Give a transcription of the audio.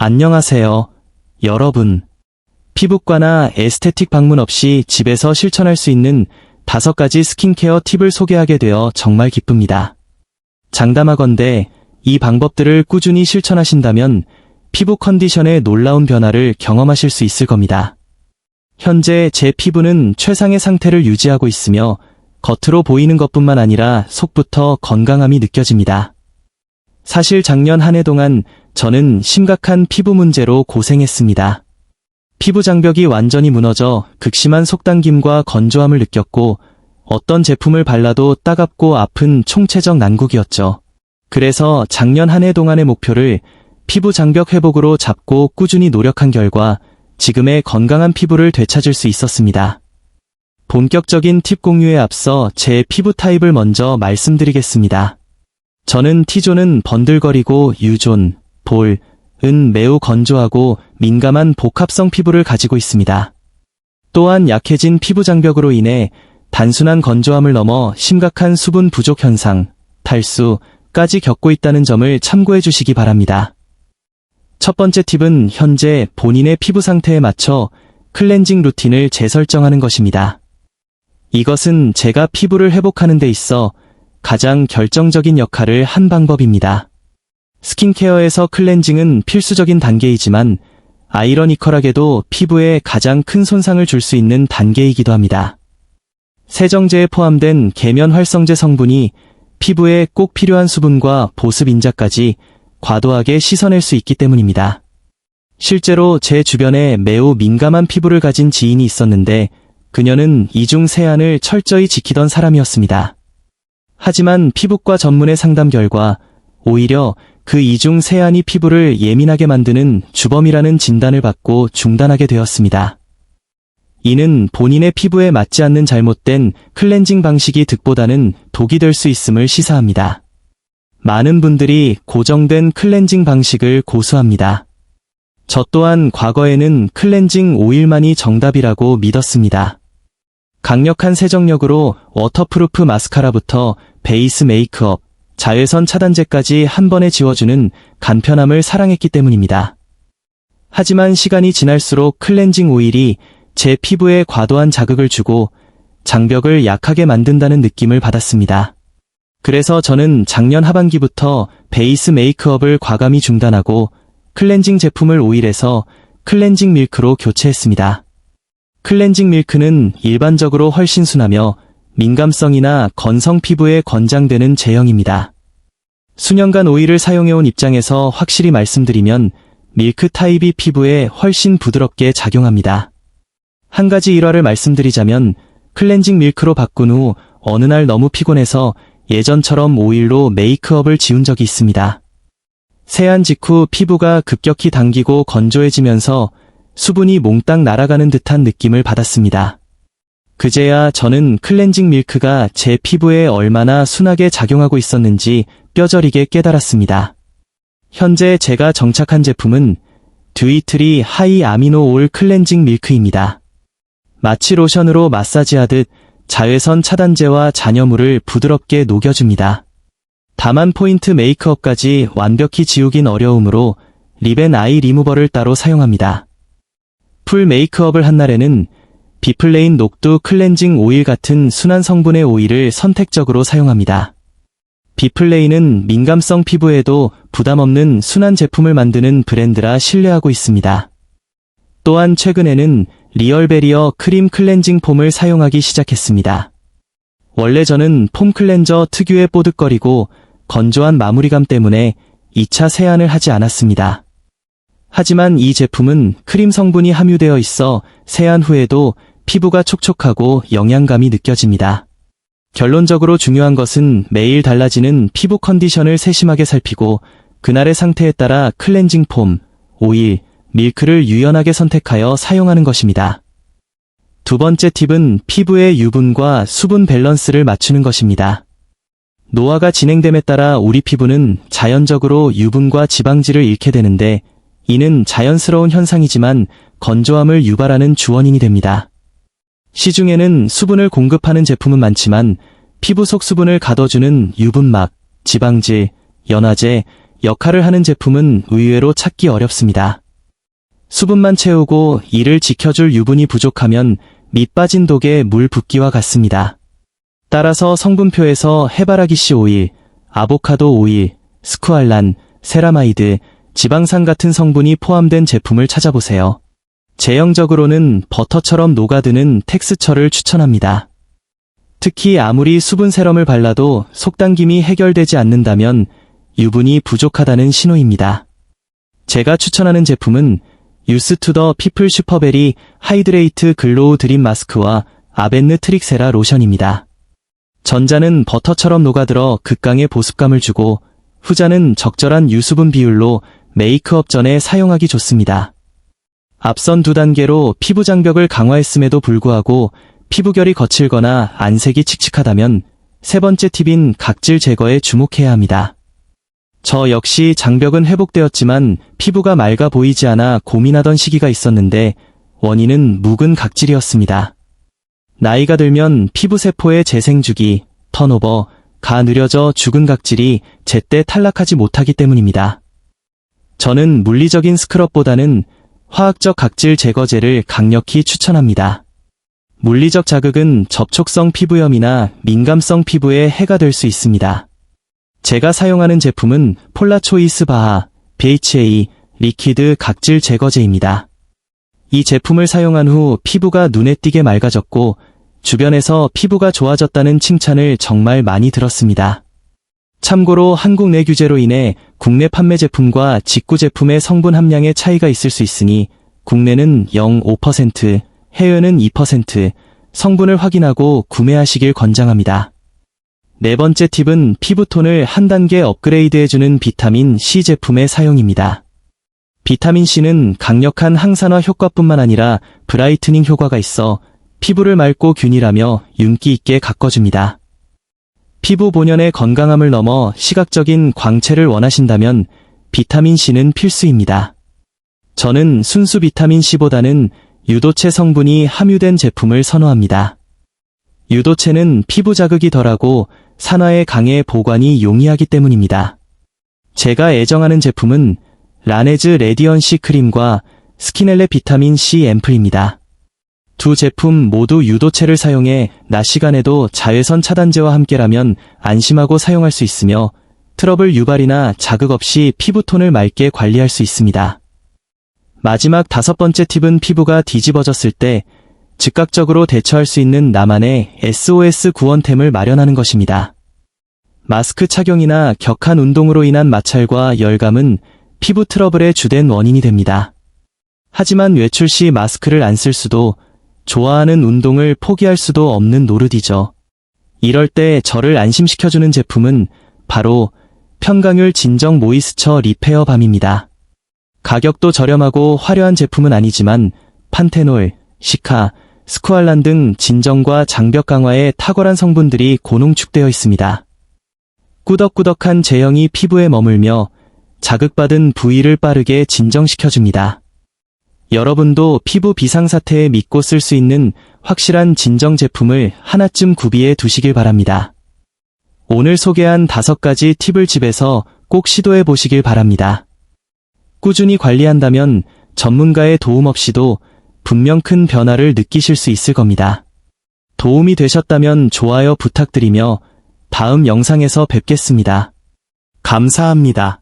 안녕하세요, 여러분. 피부과나 에스테틱 방문 없이 집에서 실천할 수 있는 5가지 스킨케어 팁을 소개하게 되어 정말 기쁩니다. 장담하건대 이 방법들을 꾸준히 실천하신다면 피부 컨디션에 놀라운 변화를 경험하실 수 있을 겁니다. 현재 제 피부는 최상의 상태를 유지하고 있으며 겉으로 보이는 것뿐만 아니라 속부터 건강함이 느껴집니다. 사실 작년 한 해 동안 저는 심각한 피부 문제로 고생했습니다. 피부 장벽이 완전히 무너져 극심한 속당김과 건조함을 느꼈고 어떤 제품을 발라도 따갑고 아픈 총체적 난국이었죠. 그래서 작년 한 해 동안의 목표를 피부 장벽 회복으로 잡고 꾸준히 노력한 결과 지금의 건강한 피부를 되찾을 수 있었습니다. 본격적인 팁 공유에 앞서 제 피부 타입을 먼저 말씀드리겠습니다. 저는 T존은 번들거리고 U존, 은 매우 건조하고 민감한 복합성 피부를 가지고 있습니다. 또한 약해진 피부 장벽으로 인해 단순한 건조함을 넘어 심각한 수분 부족 현상, 탈수까지 겪고 있다는 점을 참고해 주시기 바랍니다. 첫 번째 팁은 현재 본인의 피부 상태에 맞춰 클렌징 루틴을 재설정하는 것입니다. 이것은 제가 피부를 회복하는 데 있어 가장 결정적인 역할을 한 방법입니다. 스킨케어에서 클렌징은 필수적인 단계이지만 아이러니컬하게도 피부에 가장 큰 손상을 줄 수 있는 단계이기도 합니다. 세정제에 포함된 계면 활성제 성분이 피부에 꼭 필요한 수분과 보습 인자까지 과도하게 씻어낼 수 있기 때문입니다. 실제로 제 주변에 매우 민감한 피부를 가진 지인이 있었는데 그녀는 이중 세안을 철저히 지키던 사람이었습니다. 하지만 피부과 전문의 상담 결과 오히려 그 이중 세안이 피부를 예민하게 만드는 주범이라는 진단을 받고 중단하게 되었습니다. 이는 본인의 피부에 맞지 않는 잘못된 클렌징 방식이 득보다는 독이 될 수 있음을 시사합니다. 많은 분들이 고정된 클렌징 방식을 고수합니다. 저 또한 과거에는 클렌징 오일만이 정답이라고 믿었습니다. 강력한 세정력으로 워터프루프 마스카라부터 베이스 메이크업, 자외선 차단제까지 한 번에 지워주는 간편함을 사랑했기 때문입니다. 하지만 시간이 지날수록 클렌징 오일이 제 피부에 과도한 자극을 주고 장벽을 약하게 만든다는 느낌을 받았습니다. 그래서 저는 작년 하반기부터 베이스 메이크업을 과감히 중단하고 클렌징 제품을 오일에서 클렌징 밀크로 교체했습니다. 클렌징 밀크는 일반적으로 훨씬 순하며 민감성이나 건성 피부에 권장되는 제형입니다. 수년간 오일을 사용해온 입장에서 확실히 말씀드리면 밀크 타입이 피부에 훨씬 부드럽게 작용합니다. 한 가지 일화를 말씀드리자면 클렌징 밀크로 바꾼 후 어느 날 너무 피곤해서 예전처럼 오일로 메이크업을 지운 적이 있습니다. 세안 직후 피부가 급격히 당기고 건조해지면서 수분이 몽땅 날아가는 듯한 느낌을 받았습니다. 그제야 저는 클렌징 밀크가 제 피부에 얼마나 순하게 작용하고 있었는지 뼈저리게 깨달았습니다. 현재 제가 정착한 제품은 듀이트리 하이 아미노 올 클렌징 밀크입니다. 마치 로션으로 마사지하듯 자외선 차단제와 잔여물을 부드럽게 녹여줍니다. 다만 포인트 메이크업까지 완벽히 지우긴 어려우므로 립 앤 아이 리무버를 따로 사용합니다. 풀 메이크업을 한 날에는 비플레인 녹두 클렌징 오일 같은 순한 성분의 오일을 선택적으로 사용합니다. 비플레인은 민감성 피부에도 부담 없는 순한 제품을 만드는 브랜드라 신뢰하고 있습니다. 또한 최근에는 리얼베리어 크림 클렌징 폼을 사용하기 시작했습니다. 원래 저는 폼 클렌저 특유의 뽀득거리고 건조한 마무리감 때문에 2차 세안을 하지 않았습니다. 하지만 이 제품은 크림 성분이 함유되어 있어 세안 후에도 피부가 촉촉하고 영양감이 느껴집니다. 결론적으로 중요한 것은 매일 달라지는 피부 컨디션을 세심하게 살피고 그날의 상태에 따라 클렌징 폼, 오일, 밀크를 유연하게 선택하여 사용하는 것입니다. 두 번째 팁은 피부의 유분과 수분 밸런스를 맞추는 것입니다. 노화가 진행됨에 따라 우리 피부는 자연적으로 유분과 지방질을 잃게 되는데 이는 자연스러운 현상이지만 건조함을 유발하는 주원인이 됩니다. 시중에는 수분을 공급하는 제품은 많지만 피부 속 수분을 가둬주는 유분막, 지방질, 연화제, 역할을 하는 제품은 의외로 찾기 어렵습니다. 수분만 채우고 이를 지켜줄 유분이 부족하면 밑 빠진 독에 물 붓기와 같습니다. 따라서 성분표에서 해바라기씨 오일, 아보카도 오일, 스쿠알란, 세라마이드, 지방산 같은 성분이 포함된 제품을 찾아보세요. 제형적으로는 버터처럼 녹아드는 텍스처를 추천합니다. 특히 아무리 수분 세럼을 발라도 속당김이 해결되지 않는다면 유분이 부족하다는 신호입니다. 제가 추천하는 제품은 유스 투 더 피플 슈퍼베리 하이드레이트 글로우 드림 마스크와 아벤느 트릭세라 로션입니다. 전자는 버터처럼 녹아들어 극강의 보습감을 주고 후자는 적절한 유수분 비율로 메이크업 전에 사용하기 좋습니다. 앞선 두 단계로 피부 장벽을 강화했음에도 불구하고 피부결이 거칠거나 안색이 칙칙하다면 세 번째 팁인 각질 제거에 주목해야 합니다. 저 역시 장벽은 회복되었지만 피부가 맑아 보이지 않아 고민하던 시기가 있었는데 원인은 묵은 각질이었습니다. 나이가 들면 피부 세포의 재생주기, 턴오버가 느려져 죽은 각질이 제때 탈락하지 못하기 때문입니다. 저는 물리적인 스크럽보다는 화학적 각질 제거제를 강력히 추천합니다. 물리적 자극은 접촉성 피부염이나 민감성 피부에 해가 될 수 있습니다. 제가 사용하는 제품은 폴라초이스 바하 BHA 리퀴드 각질 제거제입니다. 이 제품을 사용한 후 피부가 눈에 띄게 맑아졌고 주변에서 피부가 좋아졌다는 칭찬을 정말 많이 들었습니다. 참고로 한국 내 규제로 인해 국내 판매 제품과 직구 제품의 성분 함량의 차이가 있을 수 있으니 국내는 0.5%, 해외는 2%, 성분을 확인하고 구매하시길 권장합니다. 네 번째 팁은 피부톤을 한 단계 업그레이드해주는 비타민 C 제품의 사용입니다. 비타민 C는 강력한 항산화 효과뿐만 아니라 브라이트닝 효과가 있어 피부를 맑고 균일하며 윤기 있게 가꿔줍니다. 피부 본연의 건강함을 넘어 시각적인 광채를 원하신다면 비타민 C는 필수입니다. 저는 순수 비타민 C보다는 유도체 성분이 함유된 제품을 선호합니다. 유도체는 피부 자극이 덜하고 산화에 강해 보관이 용이하기 때문입니다. 제가 애정하는 제품은 라네즈 레디언시 크림과 스킨엘레 비타민 C 앰플입니다. 두 제품 모두 유도체를 사용해 낮 시간에도 자외선 차단제와 함께라면 안심하고 사용할 수 있으며 트러블 유발이나 자극 없이 피부톤을 맑게 관리할 수 있습니다. 마지막 다섯 번째 팁은 피부가 뒤집어졌을 때 즉각적으로 대처할 수 있는 나만의 SOS 구원템을 마련하는 것입니다. 마스크 착용이나 격한 운동으로 인한 마찰과 열감은 피부 트러블의 주된 원인이 됩니다. 하지만 외출 시 마스크를 안 쓸 수도 좋아하는 운동을 포기할 수도 없는 노릇이죠. 이럴 때 저를 안심시켜주는 제품은 바로 편강률 진정 모이스처 리페어 밤입니다. 가격도 저렴하고 화려한 제품은 아니지만 판테놀, 시카, 스쿠알란 등 진정과 장벽 강화에 탁월한 성분들이 고농축되어 있습니다. 꾸덕꾸덕한 제형이 피부에 머물며 자극받은 부위를 빠르게 진정시켜줍니다. 여러분도 피부 비상사태에 믿고 쓸 수 있는 확실한 진정 제품을 하나쯤 구비해 두시길 바랍니다. 오늘 소개한 5가지 팁을 집에서 꼭 시도해 보시길 바랍니다. 꾸준히 관리한다면 전문가의 도움 없이도 분명 큰 변화를 느끼실 수 있을 겁니다. 도움이 되셨다면 좋아요 부탁드리며 다음 영상에서 뵙겠습니다. 감사합니다.